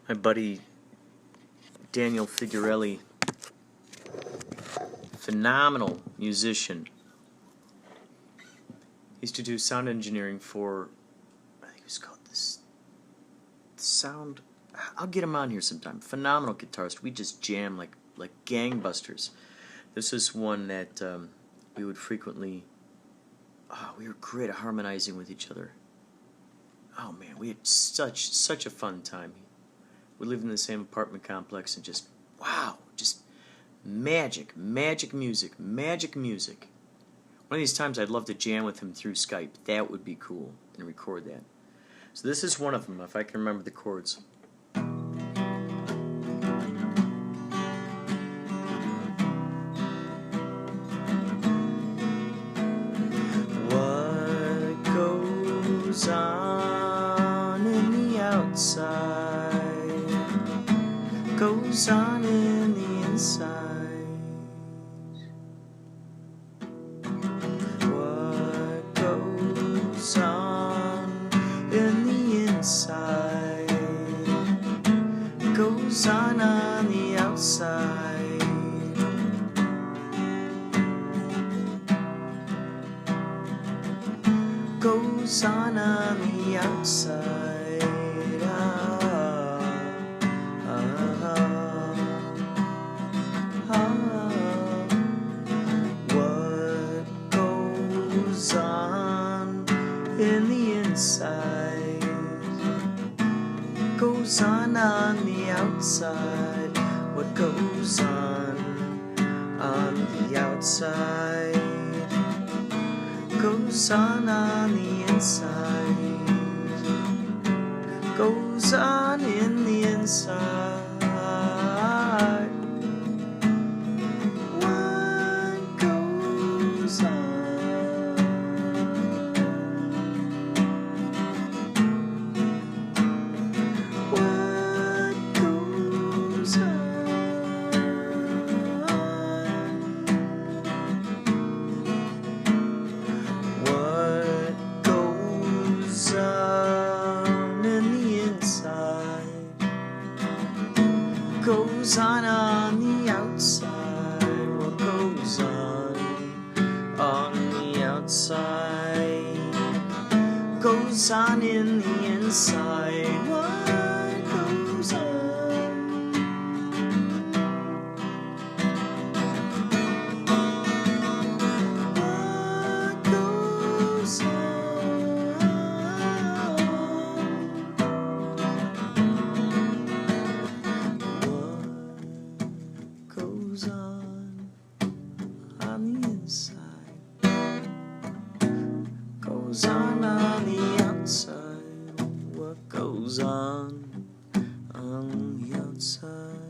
My buddy Daniel Figuerelli, phenomenal musician. He used to do sound engineering for, I think it was called this Sound. I'll get him on here sometime. Phenomenal guitarist. We just jam like gangbusters. This is one that we would frequently. Oh, we were great at harmonizing with each other. Oh man, we had such a fun time. We lived in the same apartment complex and just magic music. One of these times I'd love to jam with him through Skype. That would be cool, and record that. So this is one of them, if I can remember the chords. What goes on in the outside goes on in the inside. What goes on in the inside goes on the outside. Goes on the outside. What goes on in the inside goes on the outside. What goes on the outside goes on the inside. Goes on in the inside. What goes on? What goes on? What goes on in the inside goes on the outside. What goes on the outside goes on in the inside. What goes on? What goes on? What goes on the inside goes on the outside. What goes on the outside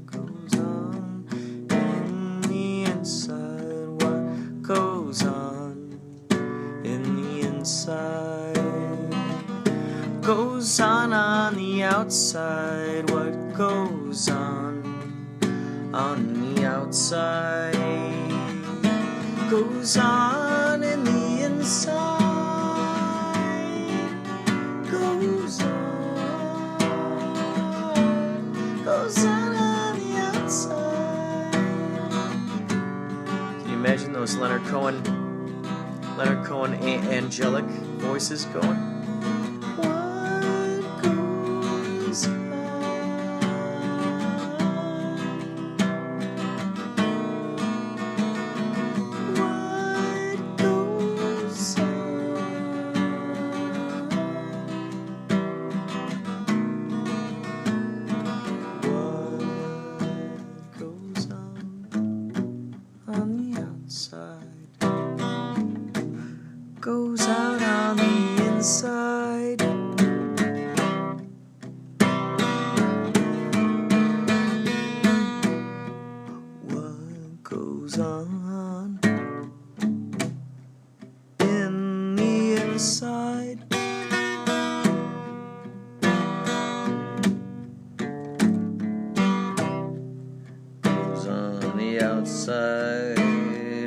goes on in the inside. What goes on in the inside goes on the outside. What goes on the outside goes on in the inside. Goes on the outside. Can you imagine those Leonard Cohen angelic voices going? What goes on? What goes on? What goes on the outside goes out on the inside. What goes on in the inside goes on the outside.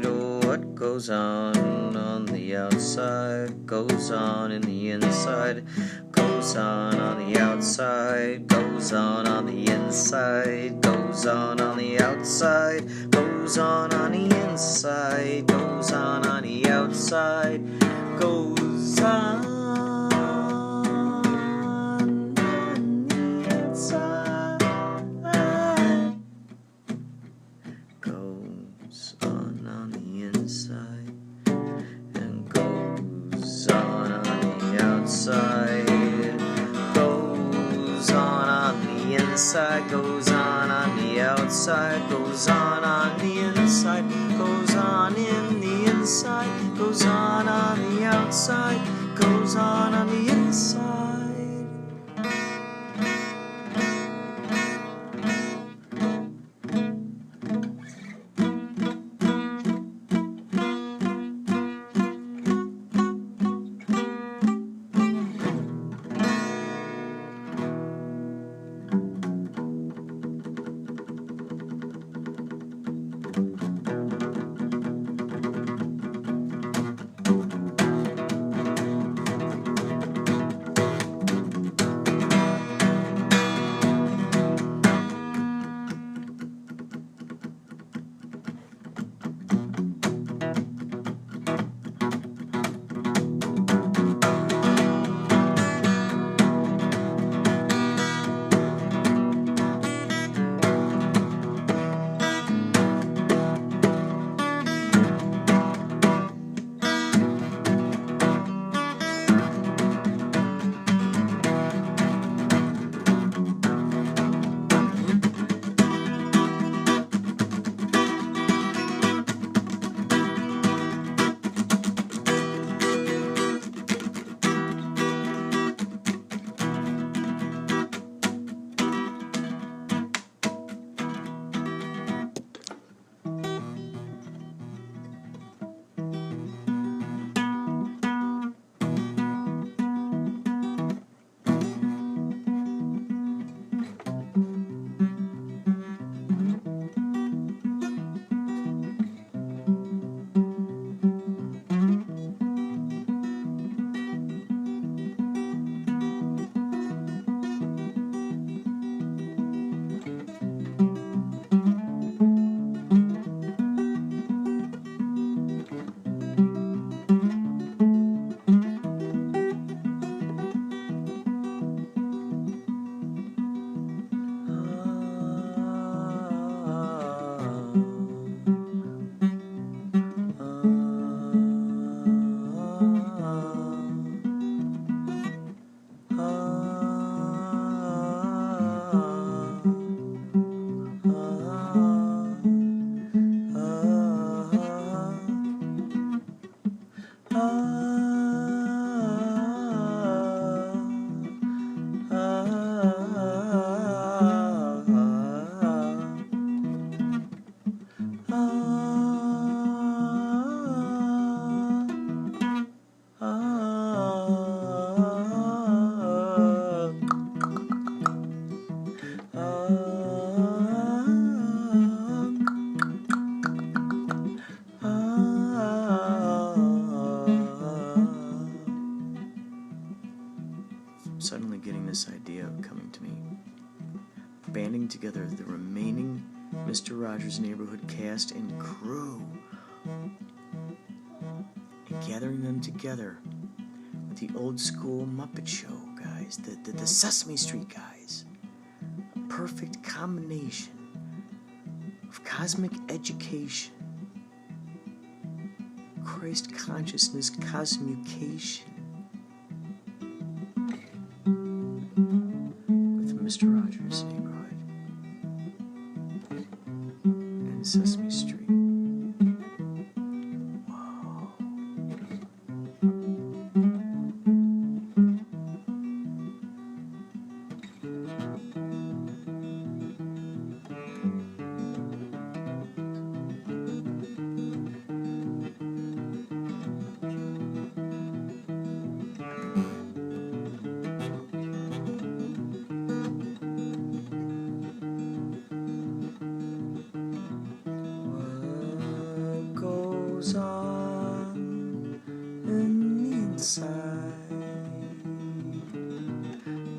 Oh, what goes on the the outside, goes on in the inside, goes on the outside, goes on the inside, goes on the outside, goes on the inside, goes on the outside, goes on the inside, goes on the inside, and goes on the outside, goes on the inside, goes on the outside, goes on the inside, goes on in the inside, goes on the outside, goes on the inside. Suddenly getting this idea coming to me. Banding together the remaining Mr. Rogers' Neighborhood cast and crew and gathering them together with the old school Muppet Show guys, the Sesame Street guys. A perfect combination of cosmic education, Christ consciousness, cosmucation, with Mr. Rogers' Neighborhood and Sesame Street. Wow.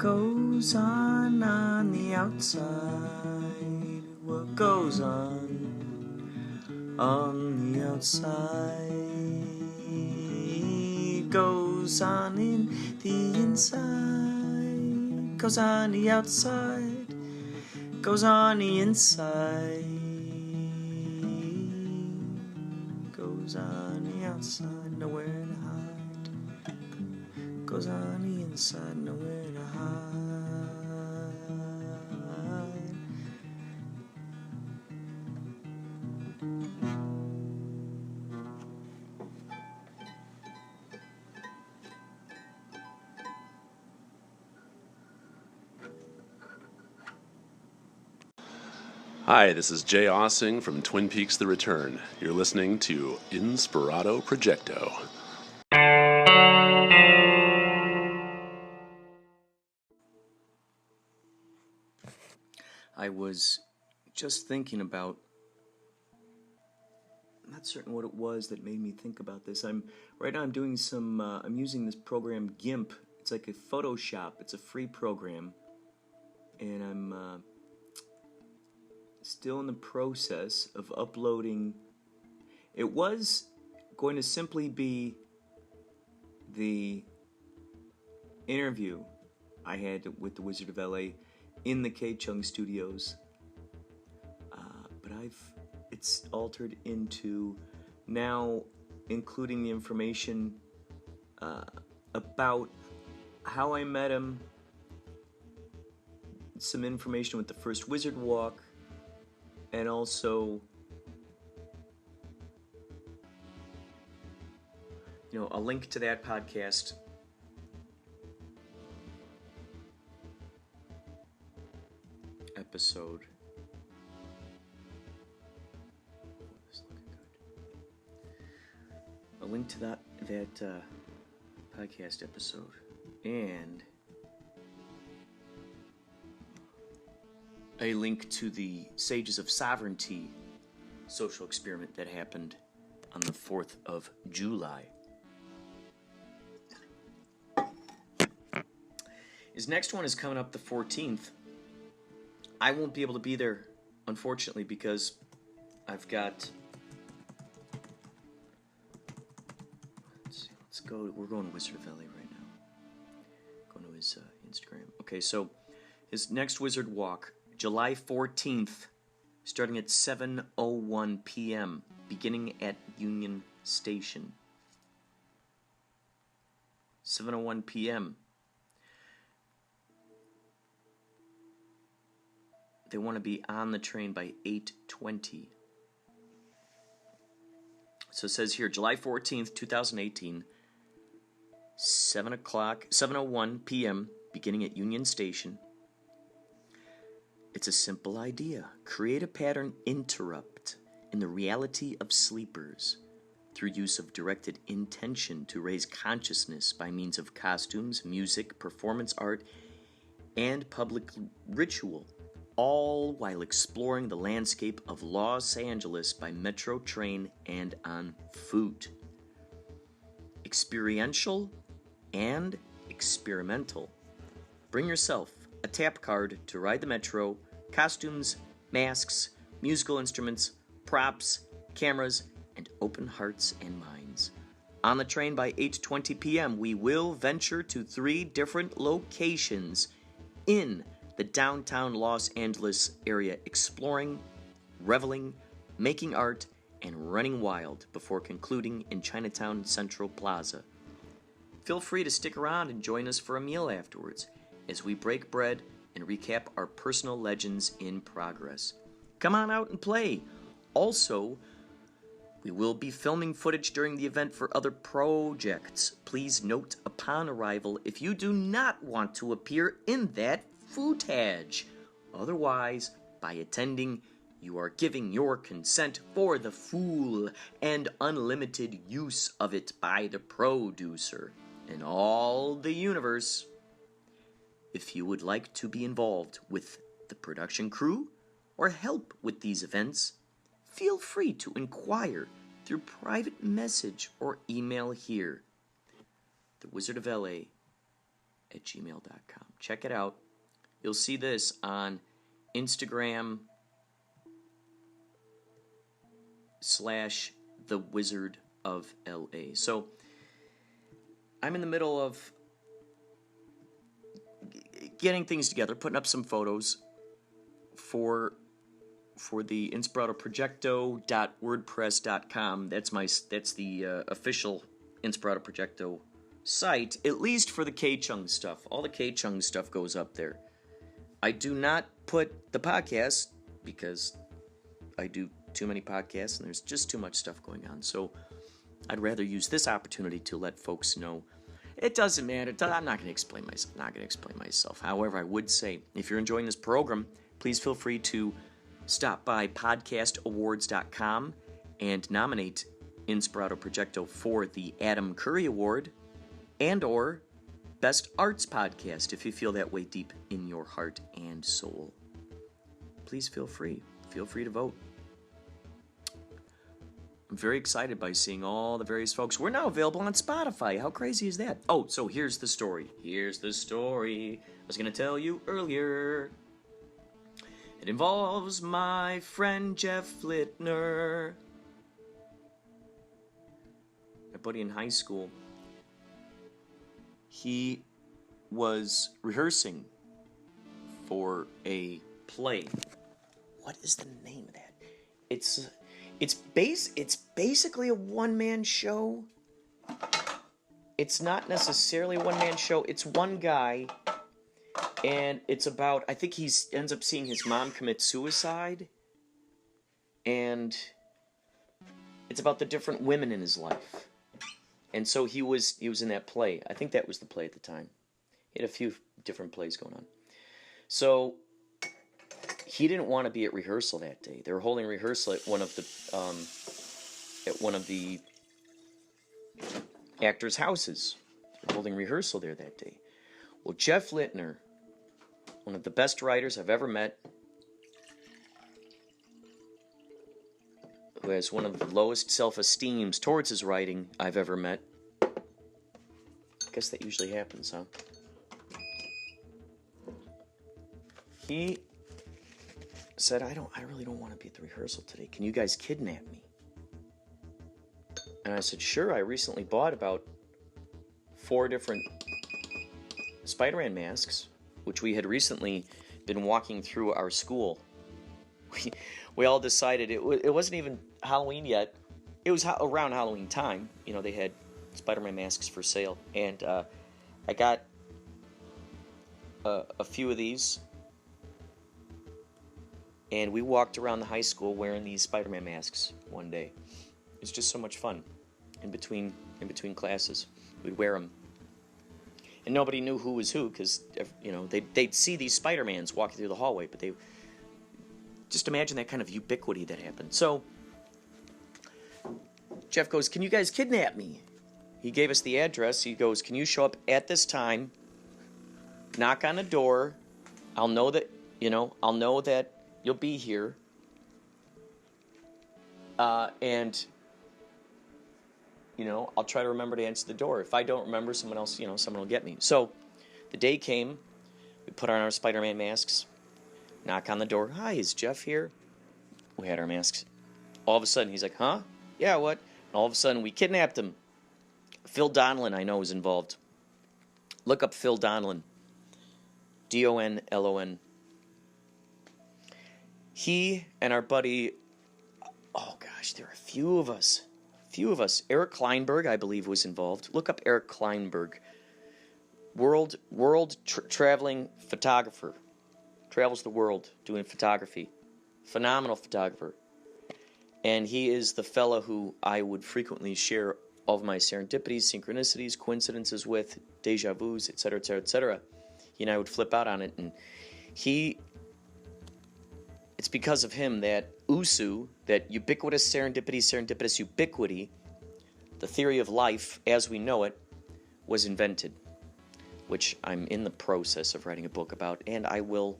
goes on the outside? What goes on the outside goes on in the inside, goes on the outside, goes on the inside, goes on the outside, nowhere to hide, goes on the inside, nowhere to hide. Hi, this is Jay Ossing from Twin Peaks The Return. You're listening to Inspirado Projecto. I was just thinking about, I'm not certain what it was that made me think about this. Right now I'm doing I'm using this program GIMP. It's like a Photoshop. It's a free program, and I'm still in the process of uploading. It was going to simply be the interview I had with the Wizard of LA in the K-Chung studios, but it's altered into now including the information about how I met him, some information with the first Wizard Walk, and also, a link to that podcast. Episode. A link to that podcast episode, and a link to the Sages of Sovereignty social experiment that happened on the 4th of July. His next one is coming up the 14th. I won't be able to be there, unfortunately, because I've got... Let's go. We're going to Wizard of LA right now. Going to his Instagram. Okay, so his next Wizard Walk, July 14th, starting at 7:01 p.m., beginning at Union Station. 7:01 p.m. They want to be on the train by 8:20. So it says here, July 14th, 2018, 7:01 p.m., beginning at Union Station. It's a simple idea. Create a pattern interrupt in the reality of sleepers through use of directed intention to raise consciousness by means of costumes, music, performance art, and public ritual, all while exploring the landscape of Los Angeles by metro, train, and on foot. Experiential and experimental. Bring yourself a tap card to ride the metro, costumes, masks, musical instruments, props, cameras, and open hearts and minds. On the train by 8:20 p.m., we will venture to 3 different locations in the downtown Los Angeles area, exploring, reveling, making art, and running wild before concluding in Chinatown Central Plaza. Feel free to stick around and join us for a meal afterwards as we break bread and recap our personal legends in progress. Come on out and play. Also, we will be filming footage during the event for other projects. Please note upon arrival if you do not want to appear in that footage. Otherwise, by attending, you are giving your consent for the full and unlimited use of it by the producer and all the universe. If you would like to be involved with the production crew or help with these events, feel free to inquire through private message or email here. The Wizard of LA inspirado@gmail.com. Check it out. You'll see this on Instagram /The Wizard of LA. So I'm in the middle of getting things together, putting up some photos for the Inspirado Projecto.wordpress.com. That's the official Inspirado Projecto site, at least for the K-Chung stuff. All the K-Chung stuff goes up there. I do not put the podcast because I do too many podcasts and there's just too much stuff going on. So I'd rather use this opportunity to let folks know. It doesn't matter. I'm not going to explain myself. However, I would say, if you're enjoying this program, please feel free to stop by podcastawards.com and nominate Inspirado Projecto for the Adam Curry Award and or Best Arts Podcast if you feel that way deep in your heart and soul. Please feel free to vote. I'm very excited by seeing all the various folks. We're now available on Spotify. How crazy is that? Oh, so here's the story. I was going to tell you earlier. It involves my friend Jeff Littner. My buddy in high school. He was rehearsing for a play. What is the name of that? It's basically a one-man show. It's not necessarily a one-man show. It's one guy, and it's about, I think he ends up seeing his mom commit suicide, and it's about the different women in his life. And so he was in that play. I think that was the play at the time. He had a few different plays going on. So he didn't want to be at rehearsal that day. They were holding rehearsal at one of the actors' houses. They were holding rehearsal there that day. Well, Jeff Littner, one of the best writers I've ever met, who has one of the lowest self-esteems towards his writing I've ever met. I guess that usually happens, huh? He said, I really don't want to be at the rehearsal today. Can you guys kidnap me? And I said, sure. I recently bought about 4 different Spider-Man masks, which we had recently been walking through our school. We all decided it wasn't even Halloween yet. It was around Halloween time. You know, they had Spider-Man masks for sale. And I got a few of these. And we walked around the high school wearing these Spider-Man masks one day. It was just so much fun. In between classes, we'd wear them. And nobody knew who was who because, you know, they'd see these Spider-Mans walking through the hallway, but they just imagine that kind of ubiquity that happened. So Jeff goes, can you guys kidnap me? He gave us the address. He goes, can you show up at this time, knock on the door, I'll know that you'll be here, and I'll try to remember to answer the door. If I don't remember, someone will get me. So the day came, we put on our Spider-Man masks, knock on the door. Hi, is Jeff here? We had our masks. All of a sudden, he's like, huh? Yeah, what? And all of a sudden, we kidnapped him. Phil Donlon, I know, is involved. Look up Phil Donlon. Donlon. He and our buddy, oh gosh, there are a few of us. Eric Kleinberg, I believe, was involved. Look up Eric Kleinberg. World traveling photographer. Travels the world doing photography. Phenomenal photographer. And he is the fellow who I would frequently share all of my serendipities, synchronicities, coincidences with, deja vus, etc., etc., etc. He and I would flip out on it, and it's because of him that USU, that ubiquitous serendipitous ubiquity, the theory of life as we know it, was invented, which I'm in the process of writing a book about, and I will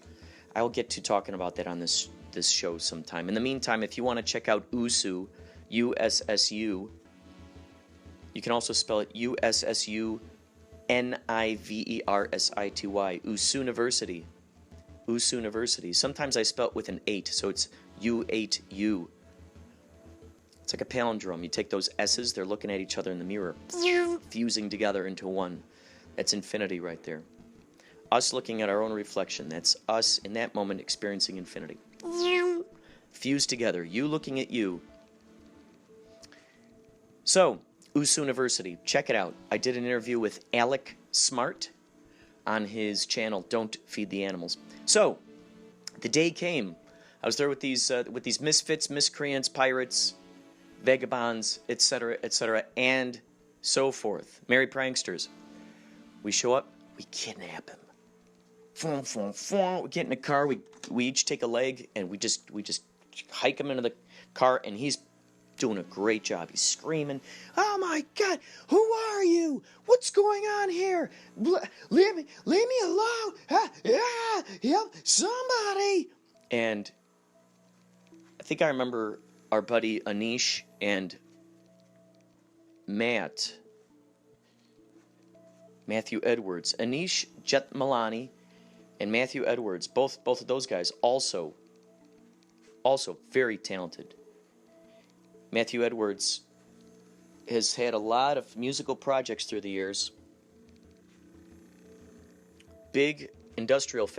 get to talking about that on this show sometime. In the meantime, if you want to check out USU, USSU, you can also spell it USSU Niversity. Usuniversity. Usuniversity. Sometimes I spell it with an 8, so it's U8U. It's like a palindrome. You take those S's, they're looking at each other in the mirror, fusing together into one. That's infinity right there. Us looking at our own reflection. That's us in that moment experiencing infinity. Fused together. You looking at you. So, Usuniversity. Check it out. I did an interview with Alec Smart on his channel, Don't Feed the Animals. So, the day came. I was there with these misfits, miscreants, pirates, vagabonds, etc., and so forth. Merry pranksters. We show up, we kidnap him. We get in a car, we each take a leg, and we just hike him into the car, and he's doing a great job. He's screaming, "Oh my God, who are you? What's going on here? Leave me alone! Help somebody!" And I think I remember our buddy Anish and Matthew Edwards. Anish Jetmalani and Matthew Edwards, both of those guys also very talented. Matthew Edwards has had a lot of musical projects through the years. Big industrial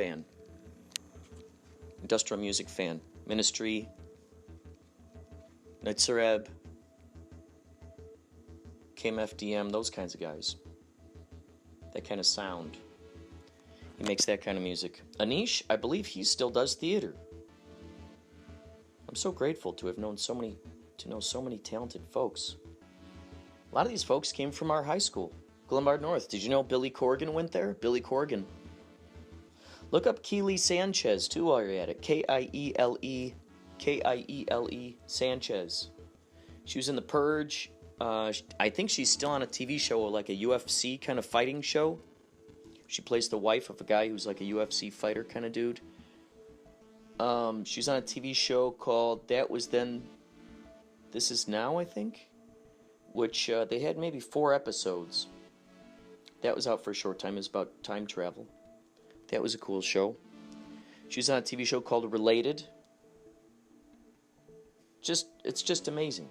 music fan. Ministry, Nitzareb, KMFDM, those kinds of guys. That kind of sound. He makes that kind of music. Anish, I believe he still does theater. I'm so grateful to have known so many talented folks. A lot of these folks came from our high school, Glenbard North. Did you know Billy Corgan went there? Billy Corgan. Look up Keely Sanchez, too, while you're at it. Kiele Sanchez. She was in The Purge. I think she's still on a TV show, like a UFC kind of fighting show. She plays the wife of a guy who's like a UFC fighter kind of dude. She's on a TV show called That Was Then, This Is Now, I think. Which they had maybe 4 episodes. That was out for a short time. It was about time travel. That was a cool show. She was on a TV show called Related. It's just amazing.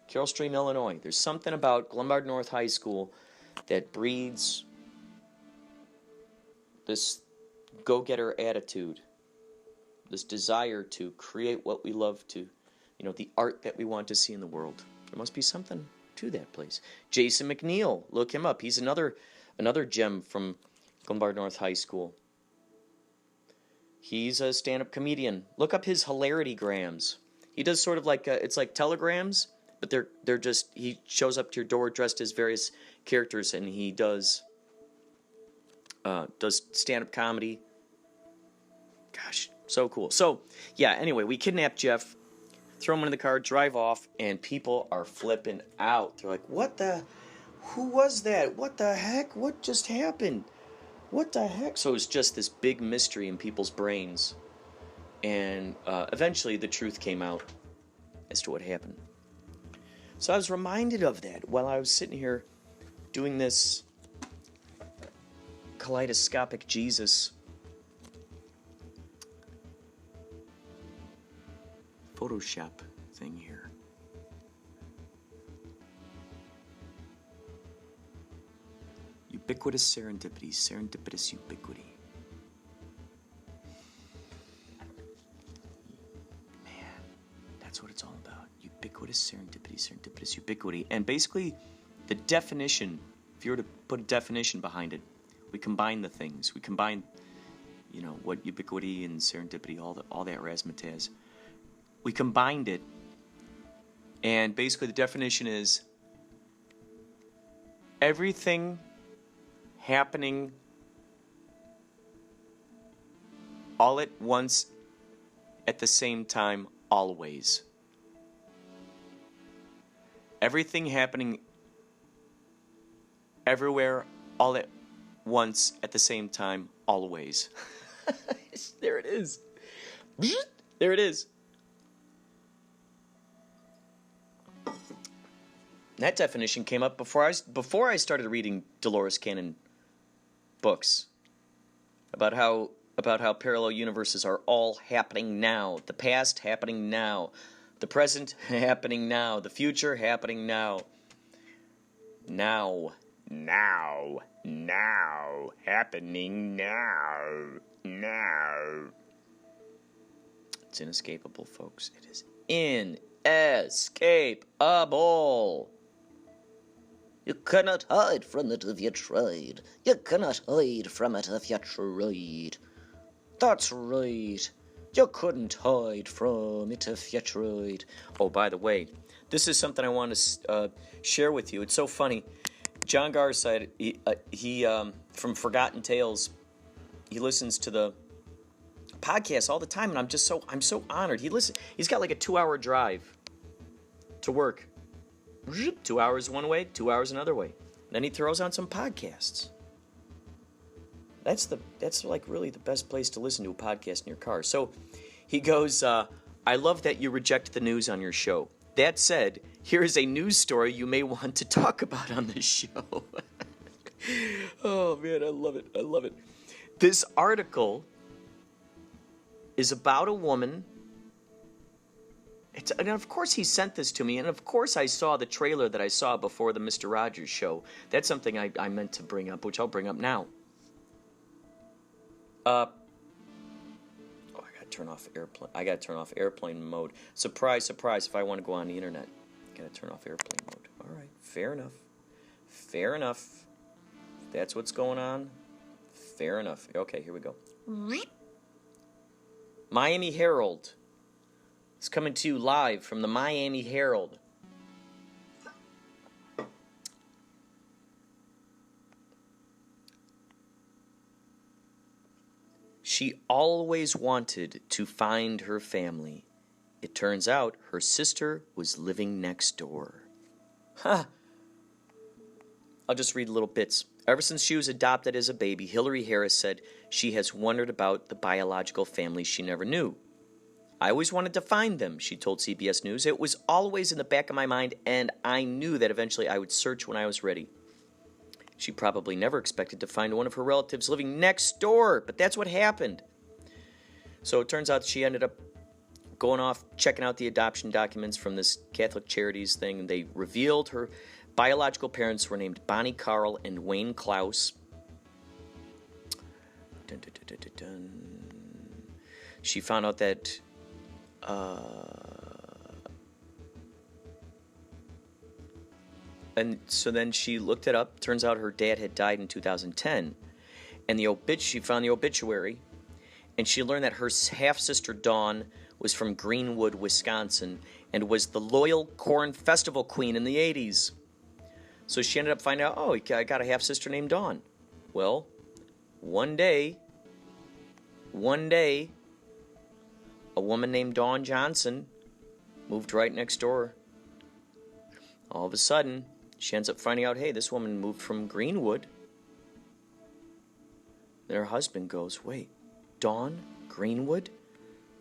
Carroll Stream, Illinois. There's something about Glenbard North High School that breeds this go-getter attitude, this desire to create what we love to, the art that we want to see in the world. There must be something to that place. Jason McNeil, look him up. He's another gem from Glenbard North High School. He's a stand-up comedian. Look up his hilarity-grams. He does sort of like it's like telegrams, but they're just, he shows up to your door dressed as various characters, and he does stand-up comedy. Gosh, so cool. So, yeah, anyway, we kidnap Jeff, throw him in the car, drive off, and people are flipping out. They're like, who was that? What the heck? What just happened? What the heck? So it was just this big mystery in people's brains. And eventually the truth came out as to what happened. So I was reminded of that while I was sitting here doing this kaleidoscopic Jesus Photoshop thing here. Ubiquitous serendipity, serendipitous ubiquity. Man, that's what it's all about. Ubiquitous serendipity, serendipitous ubiquity. And basically, the definition, if you were to put a definition behind it, we combine the things. We combine, what ubiquity and serendipity, all that razzmatazz. We combined it, and basically the definition is everything happening all at once, at the same time, always. Everything happening everywhere, all at once, at the same time, always. There it is. There it is. That definition came up before I started reading Dolores Cannon books about how parallel universes are all happening now. The past happening now. The present happening now. The future happening now. Now. Happening now. It's inescapable, folks. It is inescapable. You cannot hide from it if you tried. You cannot hide from it if you tried. That's right. You couldn't hide from it if you tried. Oh, by the way, this is something I want to share with you. It's so funny. John Garside, he from Forgotten Tales, he listens to the podcast all the time, and I'm so honored. He's got like a 2-hour drive to work. 2 hours one way, 2 hours another way. Then he throws on some podcasts. That's like really the best place to listen to a podcast in your car. So he goes, I love that you reject the news on your show. That said, here is a news story you may want to talk about on this show. Oh man, I love it. This article is about a woman. And of course he sent this to me, and of course I saw the trailer that I saw before the Mr. Rogers show. That's something I meant to bring up, which I'll bring up now. I gotta turn off airplane mode. Surprise, surprise, if I want to go on the internet. I gotta turn off airplane mode. Alright, fair enough. If that's what's going on, fair enough. Okay, here we go. Miami Herald. It's coming to you live from the Miami Herald. She always wanted to find her family. It turns out her sister was living next door. I'll just read little bits. Ever since she was adopted as a baby, Hillary Harris said she has wondered about the biological family she never knew. I always wanted to find them, she told CBS News. It was always in the back of my mind, and I knew that eventually I would search when I was ready. She probably never expected to find one of her relatives living next door, but that's what happened. So it turns out she ended up going off, checking out the adoption documents from this Catholic Charities thing, and they revealed her biological parents were named Bonnie Carl and Wayne Klaus. She found out that and so then she looked it up. Turns out her dad had died in 2010. And she found the obituary, and she learned that her half-sister Dawn was from Greenwood, Wisconsin, and was the loyal Corn Festival queen in the 80s. So she ended up finding out, I got a half-sister named Dawn. Well, one day, a woman named Dawn Johnson moved right next door. All of a sudden, she ends up finding out, hey, this woman moved from Greenwood. Then her husband goes, wait, Dawn Greenwood?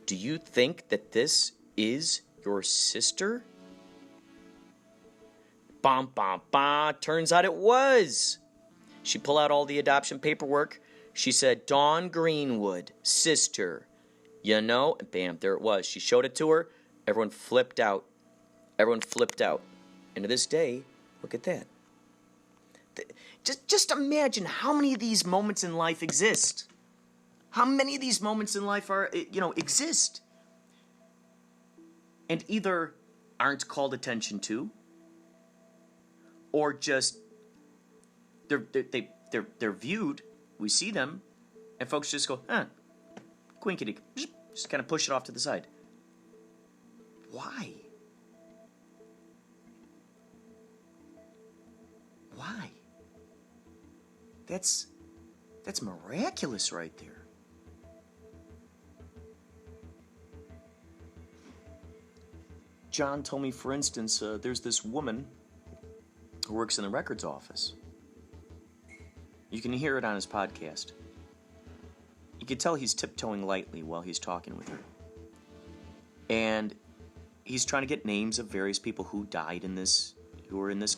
Do you think that this is your sister? Bum, bum, bum. Turns out it was. She pulled out all the adoption paperwork. She said, Dawn Greenwood, sister. You know, and bam, there it was. She showed it to her. Everyone flipped out. And to this day, look at that. Just imagine how many of these moments in life exist. How many of these moments in life exist and either aren't called attention to, or just they're viewed. We see them, and folks just go, quinkity, just kind of push it off to the side. Why? That's miraculous right there. John told me, for instance, there's this woman who works in the records office. You can hear it on his podcast. You can tell he's tiptoeing lightly while he's talking with her. And he's trying to get names of various people who died in this, who were in this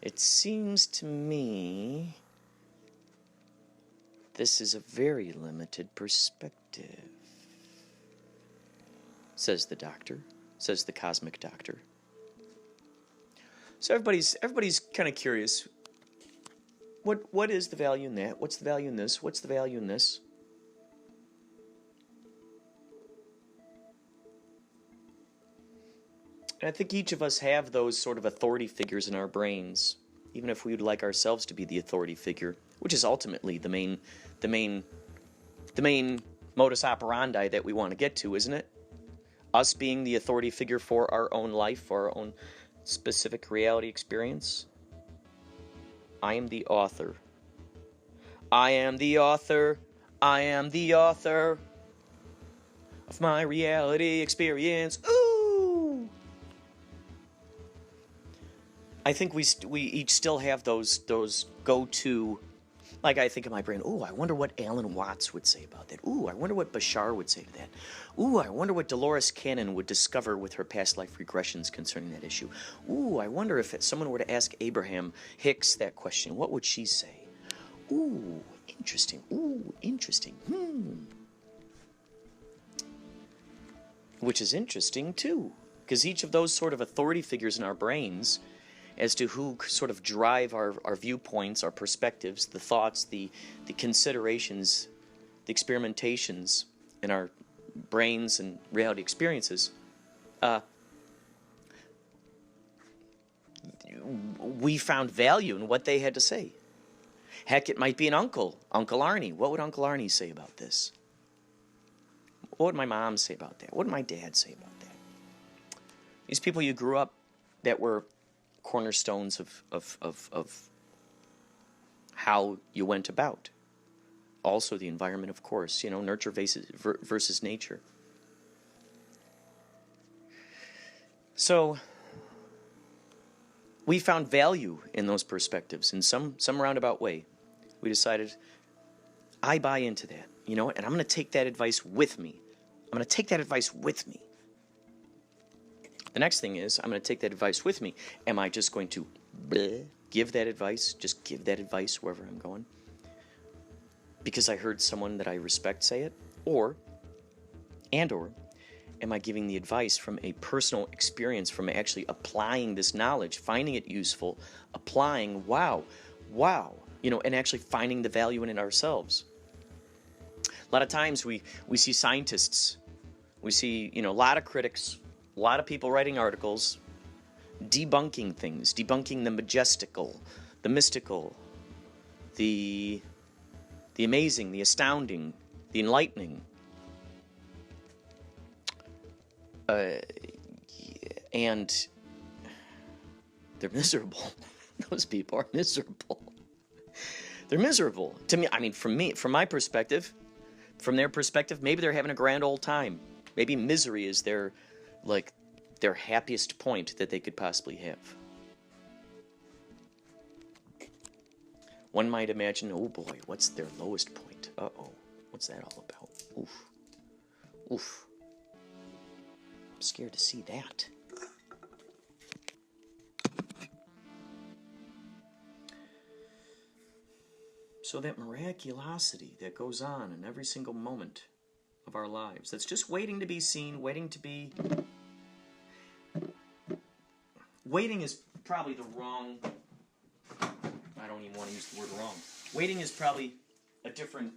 It seems to me this is a very limited perspective, says the doctor, says the cosmic doctor. So everybody's kind of curious. What is the value in that? What's the value in this? What's the value in this? And I think each of us have those sort of authority figures in our brains, even if we would like ourselves to be the authority figure, which is ultimately the main modus operandi that we want to get to, isn't it? Us being the authority figure for our own life, for our own specific reality experience. I am the author. I am the author. I am the author of my reality experience. Ooh! I think we each still have those go-to. Like, I think in my brain, ooh, I wonder what Alan Watts would say about that. Ooh, I wonder what Bashar would say to that. Ooh, I wonder what Dolores Cannon would discover with her past life regressions concerning that issue. Ooh, I wonder if someone were to ask Abraham Hicks that question, what would she say? Ooh, interesting. Ooh, interesting. Which is interesting, too, because each of those sort of authority figures in our brains as to who sort of drive our viewpoints, our perspectives, the thoughts, the considerations, the experimentations in our brains and reality experiences, we found value in what they had to say. Heck, it might be an uncle, Uncle Arnie. What would Uncle Arnie say about this? What would my mom say about that? What would my dad say about that? These people you grew up that were cornerstones of how you went about. Also the environment, of course, nurture versus nature. So we found value in those perspectives in some roundabout way. We decided, I buy into that, and I'm going to take that advice with me. I'm going to take that advice with me. The next thing is, I'm going to take that advice with me. Am I just going to give that advice, just give that advice wherever I'm going? Because I heard someone that I respect say it? Or am I giving the advice from a personal experience, from actually applying this knowledge, finding it useful, applying, wow, and actually finding the value in it ourselves? A lot of times we see scientists, we see, a lot of critics, a lot of people writing articles, debunking things, debunking the majestical, the mystical, the amazing, the astounding, the enlightening. And they're miserable. Those people are miserable. They're miserable. To me, from my perspective, from their perspective, maybe they're having a grand old time. Maybe misery is their happiest point that they could possibly have. One might imagine, oh boy, what's their lowest point? Uh-oh, what's that all about? Oof. I'm scared to see that. So that miraculosity that goes on in every single moment of our lives, that's just waiting to be seen, waiting is probably the wrong, I don't even want to use the word wrong. Waiting is probably a different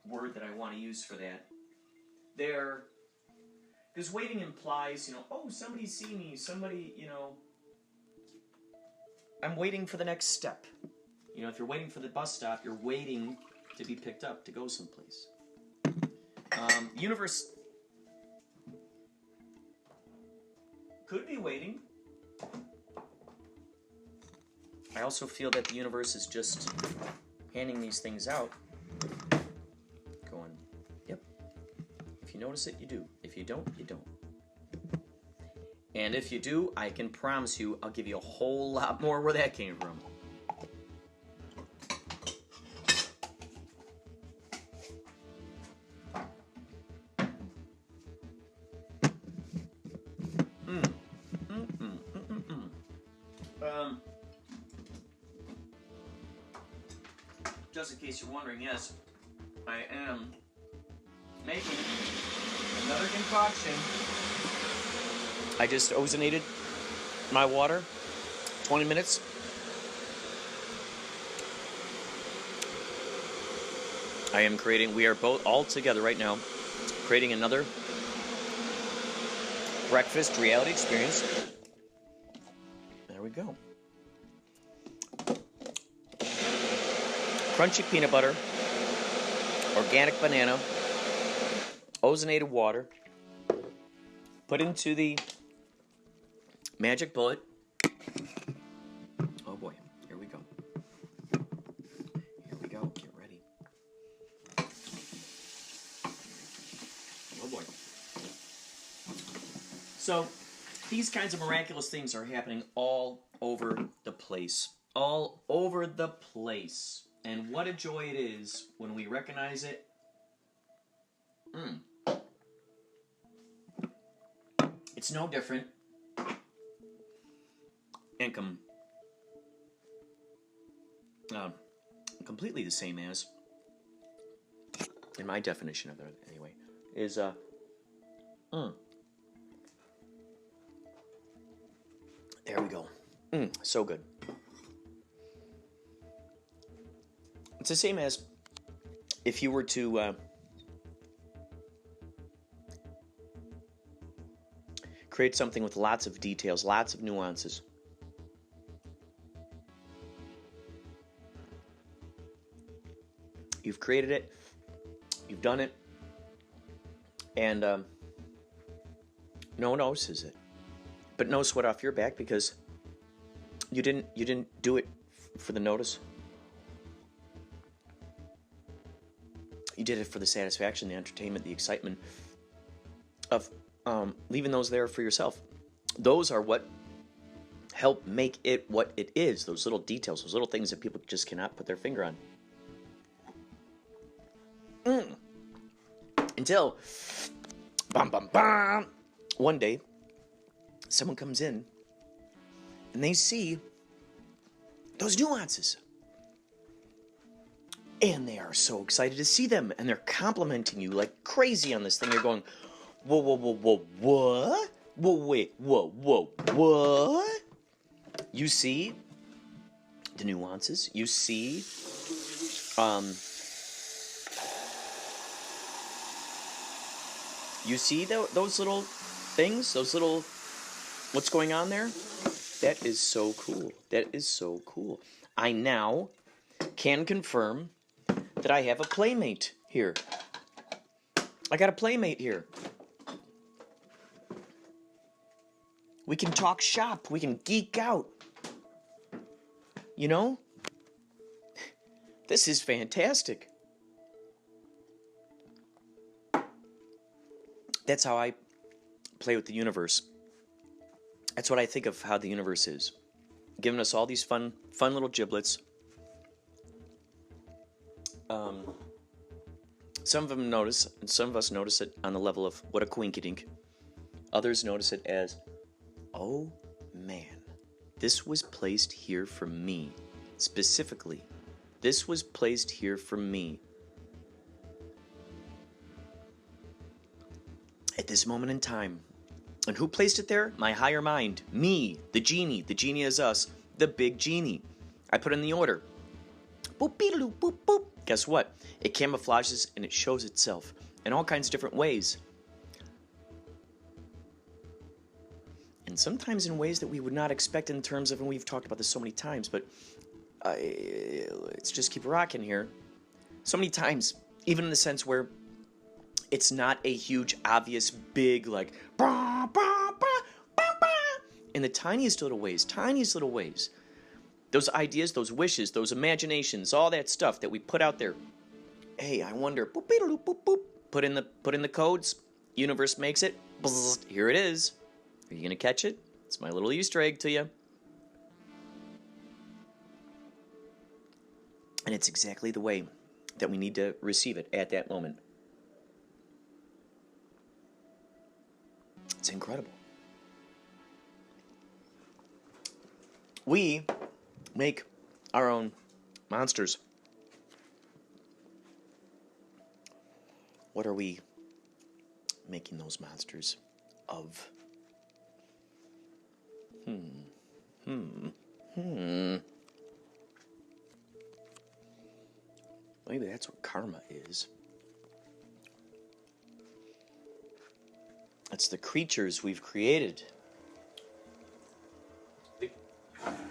word that I want to use for that. Because waiting implies, oh, somebody's seeing me, somebody, I'm waiting for the next step. If you're waiting for the bus stop, you're waiting to be picked up to go someplace. Universe could be waiting. I also feel that the universe is just handing these things out, going, yep. If you notice it, you do. If you don't, you don't. And if you do, I can promise you I'll give you a whole lot more where that came from. just in case you're wondering, yes, I am making another concoction. I just ozonated my water, 20 minutes. We are both all together right now, creating another breakfast reality experience. There we go. Crunchy peanut butter, organic banana, ozonated water, put into the magic bullet. Oh boy, here we go. Here we go, get ready. Oh boy. So, these kinds of miraculous things are happening all over the place. All over the place. And what a joy it is when we recognize it. It's no different. And completely the same as, in my definition of it anyway, is there we go. So good. It's the same as if you were to create something with lots of details, lots of nuances. You've created it, you've done it, and no one notices it. But no sweat off your back because you didn't do it for the notice. You did it for the satisfaction, the entertainment, the excitement of leaving those there for yourself. Those are what help make it what it is. Those little details, those little things that people just cannot put their finger on. Until, bam, bam, bam, one day, someone comes in and they see those nuances. And they are so excited to see them. And they're complimenting you like crazy on this thing. They're going, whoa, whoa, whoa, whoa, what? Whoa, wait, whoa, whoa, what? You see the nuances. You see, you see those little things, those little, what's going on there? That is so cool. That is so cool. I now can confirm that I have a playmate here. I got a playmate here. We can talk shop. We can geek out. You know? This is fantastic. That's how I play with the universe. That's what I think of how the universe is. Giving us all these fun little giblets. Some of them notice, and some of us notice it on the level of what a coinkydink. Others notice it as, oh man, this was placed here for me. Specifically, this was placed here for me. At this moment in time. And who placed it there? My higher mind. Me, the genie. The genie is us. The big genie. I put in the order. Boop, beedaloo, boop, boop. Guess what? It camouflages and it shows itself in all kinds of different ways. And sometimes in ways that we would not expect in terms of, and we've talked about this so many times, but let's just keep rocking here. So many times, even in the sense where it's not a huge, obvious, big, like, bah, bah, bah, bah, bah. In the tiniest little ways, those ideas, those wishes, those imaginations, all that stuff that we put out there. Hey, I wonder, boop, boop, boop, boop. Put in the codes, universe makes it, bzz, here it is. Are you going to catch it? It's my little Easter egg to you. And it's exactly the way that we need to receive it at that moment. It's incredible. We make our own monsters. What are we making those monsters of? Maybe that's what karma is. It's the creatures we've created.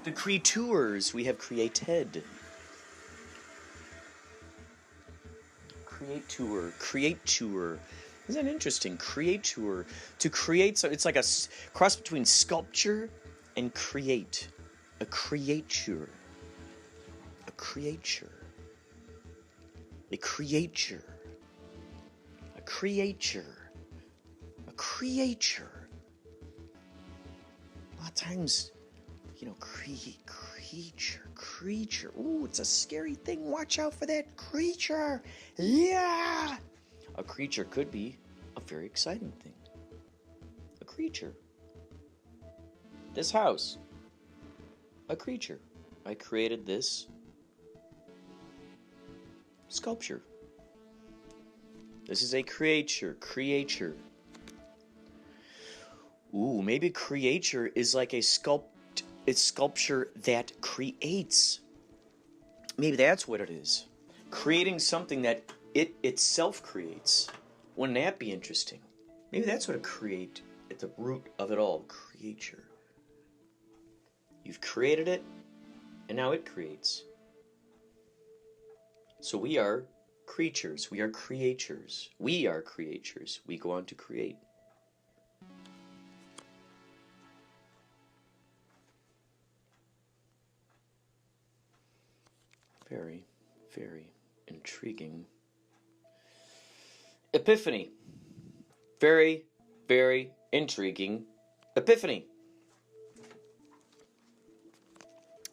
The creatures we have created. Creature. Isn't that interesting? Creature. To create, so it's like a cross between sculpture and create. A creature. A creature. A creature. A creature. A creature. A lot of times, creature. Ooh, it's a scary thing. Watch out for that creature. Yeah! A creature could be a very exciting thing. A creature. This house. A creature. I created this sculpture. This is a creature. Ooh, maybe creature is like it's sculpture that creates. Maybe that's what it is. Creating something that it itself creates. Wouldn't that be interesting? Maybe that's what a create, at the root of it all, creature. You've created it, and now it creates. So we are creatures. We are creatures. We are creatures. We go on to create. Very, very intriguing. Epiphany. Very, very intriguing epiphany.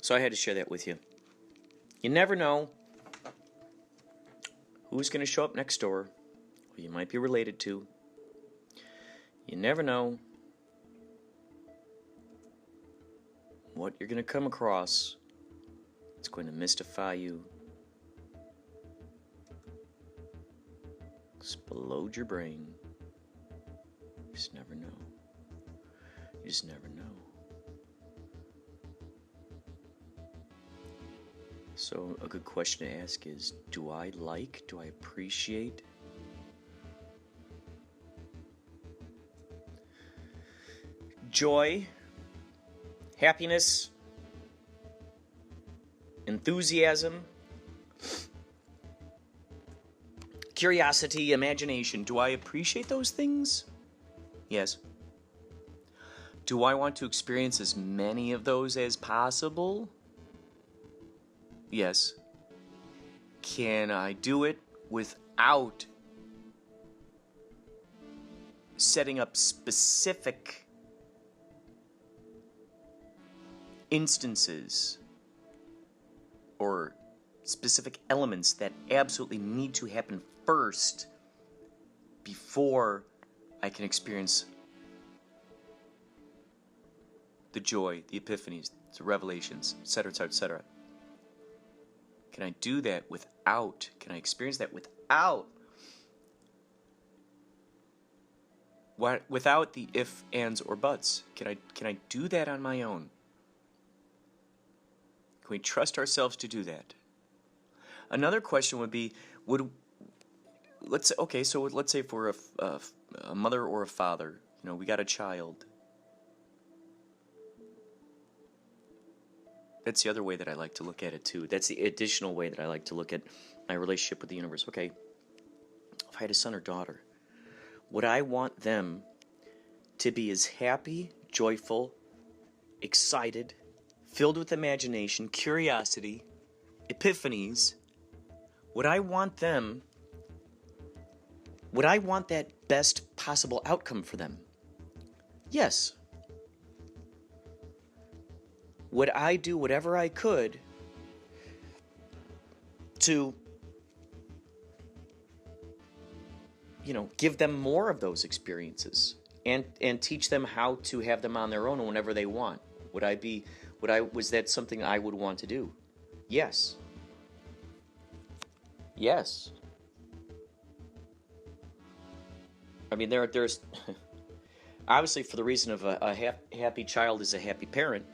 So I had to share that with you. You never know who's going to show up next door, who you might be related to. You never know what you're going to come across. It's going to mystify you. Explode your brain. You just never know. You just never know. So a good question to ask is, do I appreciate joy, happiness, enthusiasm, curiosity, imagination? Do I appreciate those things? Yes. Do I want to experience as many of those as possible? Yes. Can I do it without setting up specific instances or specific elements that absolutely need to happen first before I can experience the joy, the epiphanies, the revelations, etc., etc., etc.? Can I do that without? Can I experience that without? Without the if, ands, or buts? Can I do that on my own? Can we trust ourselves to do that? Another question would be, let's say if we're a mother or a father, we got a child. That's the other way that I like to look at it too. That's the additional way that I like to look at my relationship with the universe. Okay, if I had a son or daughter, would I want them to be as happy, joyful, excited, filled with imagination, curiosity, epiphanies? Would I want that best possible outcome for them? Yes. Would I do whatever I could to, give them more of those experiences and teach them how to have them on their own whenever they want? Was that something I would want to do? Yes. Yes. I mean, there's obviously, for the reason of a happy child is a happy parent.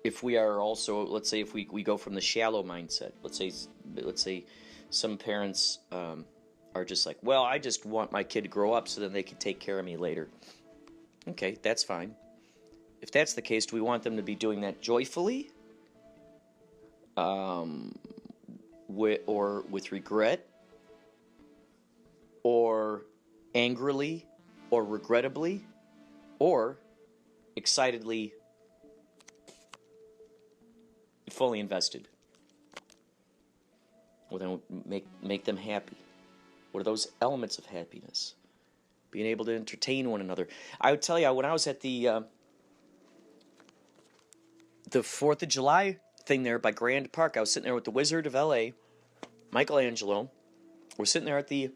If we are also, let's say, if we go from the shallow mindset, let's say some parents are just like, well, I just want my kid to grow up so then they can take care of me later. Okay, that's fine. If that's the case, do we want them to be doing that joyfully? Or with regret? Or angrily? Or regrettably? Or excitedly, fully invested? Well, then make them happy. What are those elements of happiness? Being able to entertain one another. I would tell you, when I was at the 4th of July thing there by Grand Park, I was sitting there with the Wizard of L.A., Michelangelo. We're sitting there at the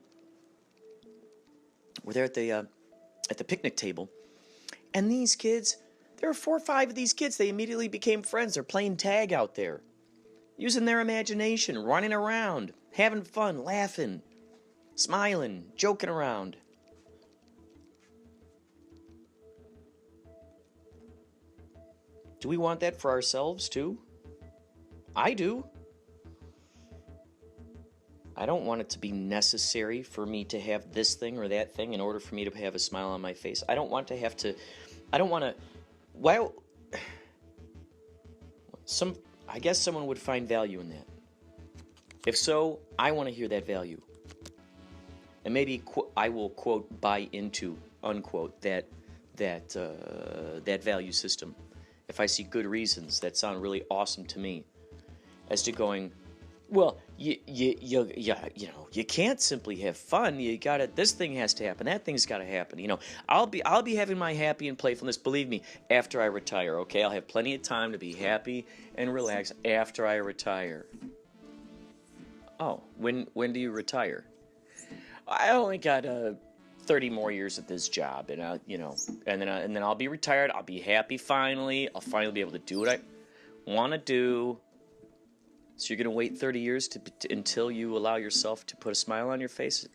picnic table, and these kids, there were 4 or 5 of these kids. They immediately became friends. They're playing tag out there, using their imagination, running around, having fun, laughing, smiling, joking around. Do we want that for ourselves too? I do. I don't want it to be necessary for me to have this thing or that thing in order for me to have a smile on my face. I don't want to, well, I guess someone would find value in that. If so, I want to hear that value. And maybe I will, quote, buy into, unquote, that value system. If I see good reasons that sound really awesome to me, as to going, well, you can't simply have fun. This thing has to happen. That thing's got to happen. I'll be having my happy and playfulness. Believe me, after I retire. Okay, I'll have plenty of time to be happy and relax after I retire. Oh, when do you retire? I only got 30 more years at this job, and and then I'll be retired. I'll be happy finally. I'll finally be able to do what I want to do. So you're gonna wait 30 years until you allow yourself to put a smile on your face?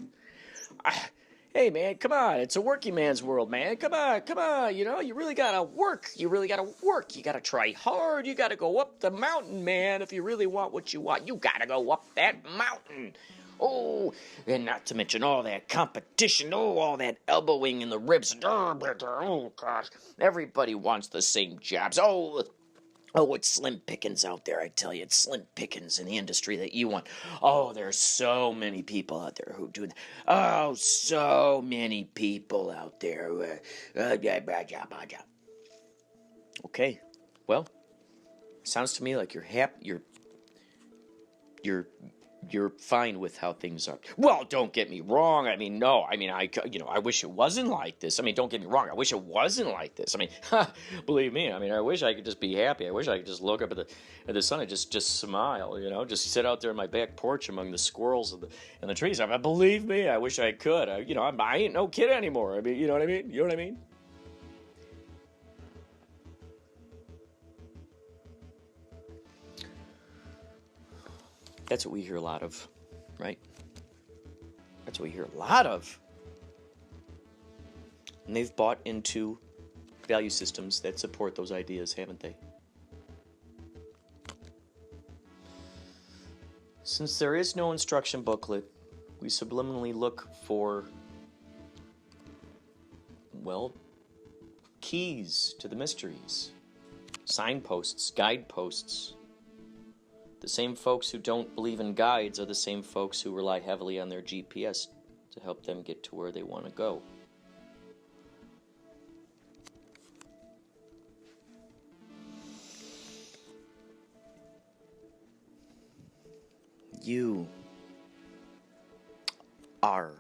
Hey man, come on! It's a working man's world, man. Come on! You really gotta work. You gotta try hard. You gotta go up the mountain, man. If you really want what you want, you gotta go up that mountain. Oh, and not to mention all that competition. Oh, all that elbowing in the ribs. Oh gosh, everybody wants the same jobs. Oh, it's slim pickings out there, I tell you. It's slim pickings in the industry that you want. Oh, there's so many people out there who do that. Oh, so many people out there. Okay, well, sounds to me like you're happy. You're fine with how things are. Well, don't get me wrong. I mean, no. I mean, I wish it wasn't like this. I mean, don't get me wrong. I wish it wasn't like this. I mean, believe me. I mean, I wish I could just be happy. I wish I could just look up at the sun and just smile. Just sit out there on my back porch among the squirrels and the trees. I mean, believe me, I wish I could. I ain't no kid anymore. I mean, you know what I mean? You know what I mean? That's what we hear a lot of, right? That's what we hear a lot of. And they've bought into value systems that support those ideas, haven't they? Since there is no instruction booklet, we subliminally look for, well, keys to the mysteries, signposts, guideposts. The same folks who don't believe in guides are the same folks who rely heavily on their GPS to help them get to where they want to go. You are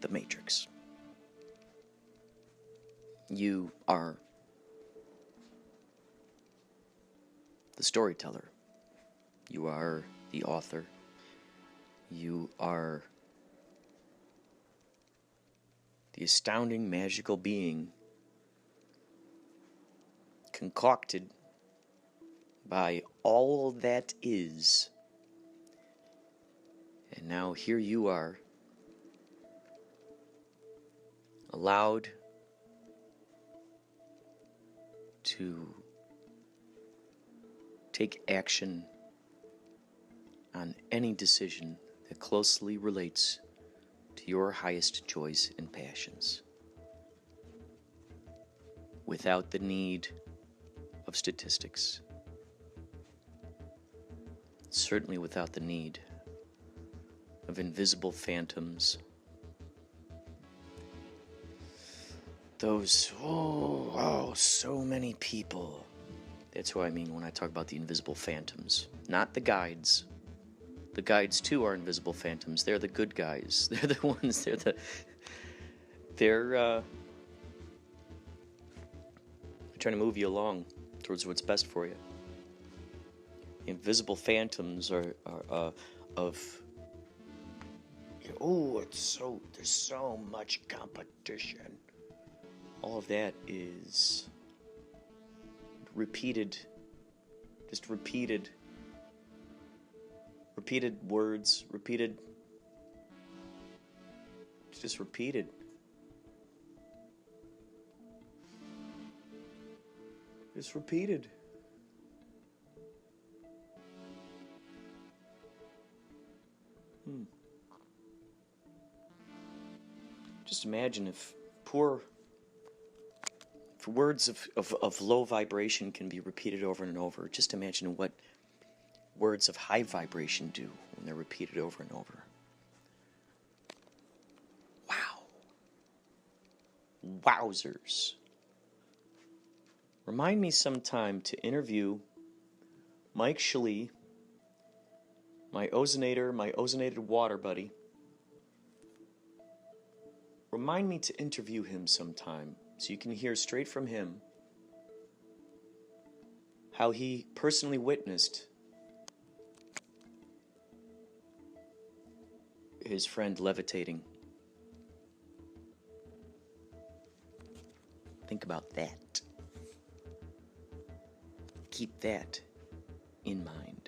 the Matrix. You are the storyteller. You are the author. You are the astounding, magical being concocted by all that is. And now here you are, allowed to take action on any decision that closely relates to your highest joys and passions, without the need of statistics, certainly without the need of invisible phantoms. Those, so many people. That's who I mean when I talk about the invisible phantoms. Not the guides. The guides, too, are invisible phantoms. They're the good guys. They're the ones, they're trying to move you along towards what's best for you. Invisible phantoms are of, there's so much competition. All of that is repeated words, just repeated. Just repeated. Just imagine if words of low vibration can be repeated over and over. Just imagine what words of high vibration do when they're repeated over and over. Wow. Wowzers. Remind me sometime to interview Mike Shlee, my ozonated water buddy. Remind me to interview him sometime so you can hear straight from him how he personally witnessed his friend levitating. Think about that. Keep that in mind.